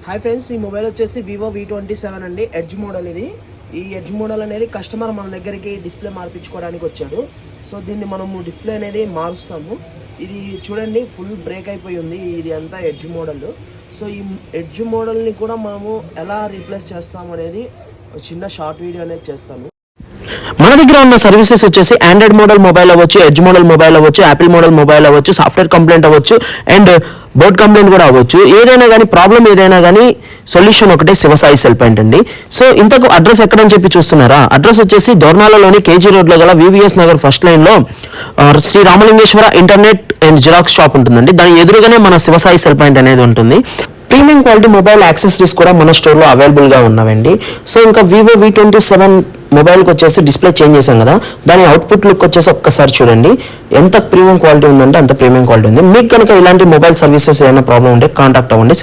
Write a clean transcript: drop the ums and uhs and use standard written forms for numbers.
Hi friends, ఈ mobile వచ్చేసి Vivo V27 అండి. ఎడ్జ్ మోడల్ ఇది. ఈ ఎడ్జ్ మోడల్ అనేది కస్టమర్ మన దగ్గరికి డిస్ప్లే మార్పించుకోవడానికి వచ్చాడు. సో దీన్ని మనము డిస్ప్లే అనేది మారుస్తాము. ఇది చూడండి, ఫుల్ బ్రేక్ అయిపోయి ఉంది. ఇది అంతా ఎడ్జ్ మోడల్. సో ఈ ఎడ్జ్ మోడల్ని కూడా మనము ఎలా రీప్లేస్ చేస్తాము అనేది చిన్న షార్ట్ వీడియో అనేది చేస్తాను. మన దగ్గర ఉన్న సర్వీసెస్ వచ్చేసి ఆండ్రాయిడ్ మోడల్ మొబైల్ అవ్వచ్చు, ఎడ్జ్ మోడల్ మొబైల్ అవ్వచ్చు, యాపిల్ మోడల్ మొబైల్ అవ్వచ్చు, సాఫ్ట్వేర్ కంప్లైంట్ అవ్వచ్చు అండ్ బోర్డ్ కంప్లైంట్ కూడా అవ్వచ్చు. ఏదైనా కానీ ప్రాబ్లం ఏదైనా కానీ సొల్యూషన్ ఒకటే శివసాయి సెల్ పాయింట్ అండి. సో ఇంతకు అడ్రస్ ఎక్కడని చెప్పి చూస్తున్నారా? అడ్రస్ వచ్చేసి దోర్నాలలోని కేజీ రోడ్లో గల VVS నగర్ ఫస్ట్ లైన్లో Shri Ramalingeshwara internet and xerox shop ఉంటుందండి. దాని ఎదురుగానే మన శివసాయి సెల్ పాయింట్ అనేది ఉంటుంది. ప్రీమియం క్వాలిటీ మొబైల్ యాక్సెసరీస్ కూడా మన స్టోర్లో అవైలబుల్గా ఉన్నవండి. సో ఇంకా వివో V27 మొబైల్కి వచ్చేసి డిస్ప్లే చేంజ్ చేశాం కదా, దాని అవుట్పుట్ లుక్ వచ్చేసి ఒక్కసారి చూడండి. ఎంత ప్రీమియం క్వాలిటీ ఉందంటే అంత ప్రీమియం క్వాలిటీ ఉంది. మీకు కనుక ఇలాంటి మొబైల్ సర్వీసెస్ ఏమైనా ప్రాబ్లం ఉంటే కాంటాక్ట్ అవ్వండి.